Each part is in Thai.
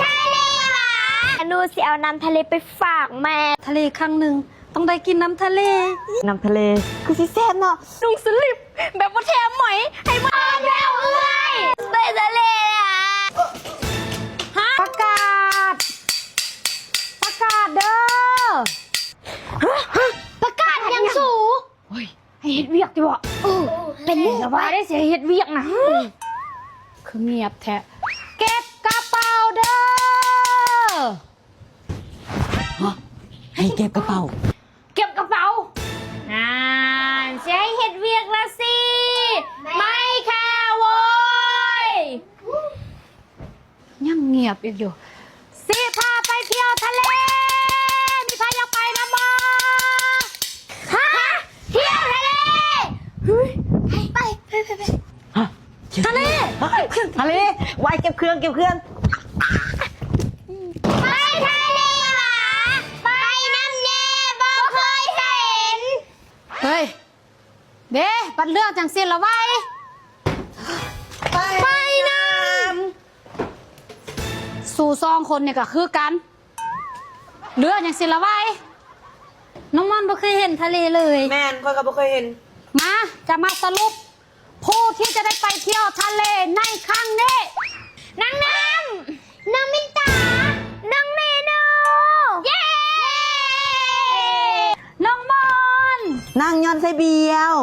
ทะเลหรอหนูสิเอาน้ำทะเลไปฝากแม่ทะเลครั้งหนึ่งต้องได้กินน้ำทะเลคือสิแซ่บเนาะลุงสลิปแบบว่าแถมหมอยให้มาแล้วเอ้ยไปทะเลอ่ะประกาศเด้อประกาศยังสูให้เฮ็ดเวียกดิบ่เป็นยังไงว่าได้เสียเฮ็ดเวียกนะคือเงียบแท้เก็บกระเป๋าเด้อให้เก็บกระเป๋าเสียเฮ็ดเวียกละสิไม่ค่ะโว้ยยังเงียบอีกอยู่สิพาไปเที่ยวทะเลมีใครอยากไปนะบ่ฮะเที่ยวทะเลไปทะเลไว้เก็บเครื่องไปทะเลหรอไปน้ำเน่บ่เคยเห็นเฮ้ยเด้ปัดเรื่องจังสิละไว้ไปน้ำสู่ซองคนเนี่ยก็คือกันเรื่องจังสิละไว้น้องม่อนบ่เคยเห็นทะเลเลยแม่นค่อยก็บ่เคยเห็นมาจะมาสรุปผู้ที่จะได้ไปเที่ยวทะเลในครั้งนี้นางน้ำนางมินตานางเมโนเย้น้องมอน นางยอนไซเบียว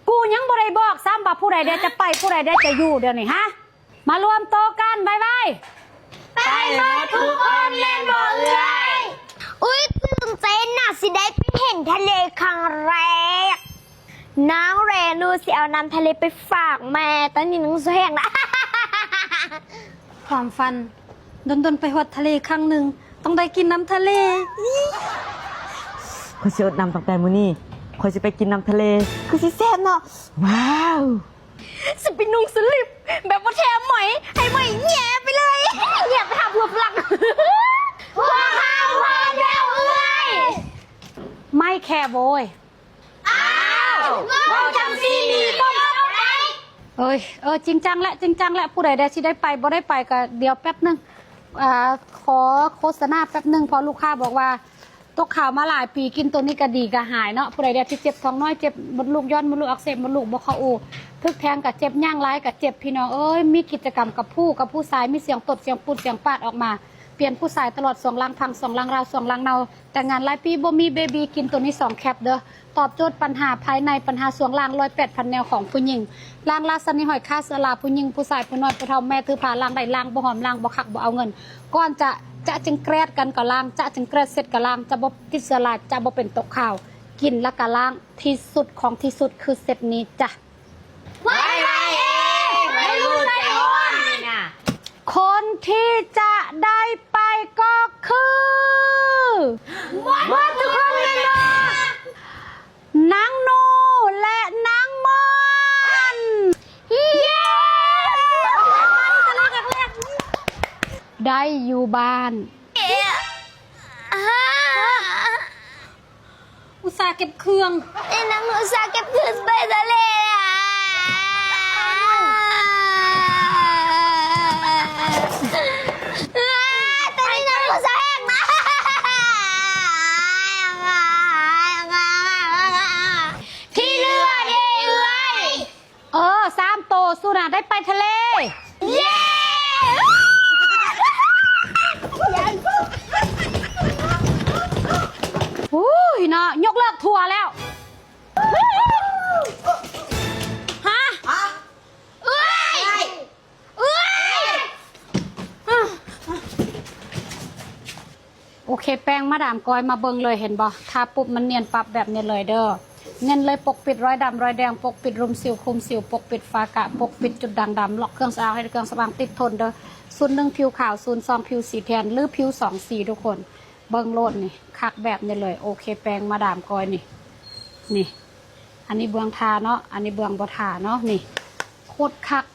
กูยังบ่ได้บอกซ้ำว่าผู้ใดได้จะไปผู้ใดได้จะอยู่เดี๋ยวนี้ฮะมารวมโตกันบายไปหมดทุกคนเล่นบ่เอื้อยอุ้ยตื่นเต้นน่ะสิได้ไปเห็นทะเลครั้งแรกน้องเรนูสิเอาน้ำทะเลไปฝากแม่ตอนนี้น้องแห้งนะ ความฝันดนไปฮอดทะเลครั้งหนึ่งต้องได้กินน้ำทะเลคอยสิอดน้ำตั้งแต่มื้อนี้คอยสิไปกินน้ำทะเลคือสิแซ่บเนาะว้าวสิเป็นนุ่งสลิปแบบว่าแถมหมอยให้หมอยแย่ไปเลยแย่ไปหาผัวฝรั่งว้าวแล้วเอ้ยไม่แคร์โวยอ้าวเราจำซีนีต้องเอาไหมจริงจังแหละผู้ใดได้ที่ได้ไปบ่ได้ไปก็เดี๋ยวแป๊บนึงขอโฆษณาแป๊บนึงเพราะลูกค้าบอกว่าตกข่าวมาหลายปีกินตัวนี้ก็ดีก็หายเนาะผู้ใดได้ที่เจ็บท้องน้อยเจ็บมดลูกย้อนมดลูกอักเสบมดลูกบ่เข้าอูทึกแทงกับเจ็บย่างร้ายกับเจ็บพี่น้องมีกิจกรรมกับผู้ชายมีเสียงตดเสียงปูดเสียงปาดออกมาเปลี่ยนผู้ชายตลอด2ลังพัง2ลังราว2ลังเนาแต่งานหลายปีบ่มีเบบีกินตัวนี้2แคปเด้อตอบโจทย์ปัญหาภายในปัญหาสวงล่าง108,000แนวของผู้หญิงล่างลาสนิหอยค่าเสลาผู้หญิงผู้ชายผู้น้อยผู้เฒ่าแม่ถือผ้าล่างได้ล่างบ่หอมล่างบ่คักบ่เอาเงินก่อนจะจึงแกรดกันก็ล่างจึงแกรดเสร็จก็ล่างจะบ่ติดเสลาจะบ่เป็นตกข่าวกินแล้วก็ล่างที่สุดของที่สุดคือเซตนี้จ้ะไว้เองไม่รู้ใจอ่อนน่ะคนที่จะได้ไปก็คือหมดทุกคนเลยนะนางโนและนางมอนเย้ได้อยู่บ้านอุตส่าห์เก็บเครื่องนางอุตส่าห์เก็บเครื่องไปทะเลตอนนี้นางอุตส่าห์แห้งนะที่เรือเด้เอ้ย3 โตสุน่ะได้ไปทะเลเย้เนาะยกเลิกทัวร์แล้วฮะโอเคแป้งมาดามกอยมาเบิ่งเลยเห็นบ่ทาปุ๊บมันเนียนปับแบบนี้เลยเด้อเนียนเลยปกปิดรอยดำรอยแดงปกปิดรุมสิวคุมสิวปกปิดฟ้ากะปกปิดจุดด่างดำล็อกเครื่องสำอางให้เครื่องสำอางติดทนเด้อ01ผิวขาว02ผิวสีแทนหรือผิว2สีทุกคนเบิ่งโลดนี่คักแบบนี้เลยโอเคแปรงมาดามกอยนี่อันนี้เบื้องทาเนาะอันนี้เบื้องบ่ทาเนาะนี่โคตรคัก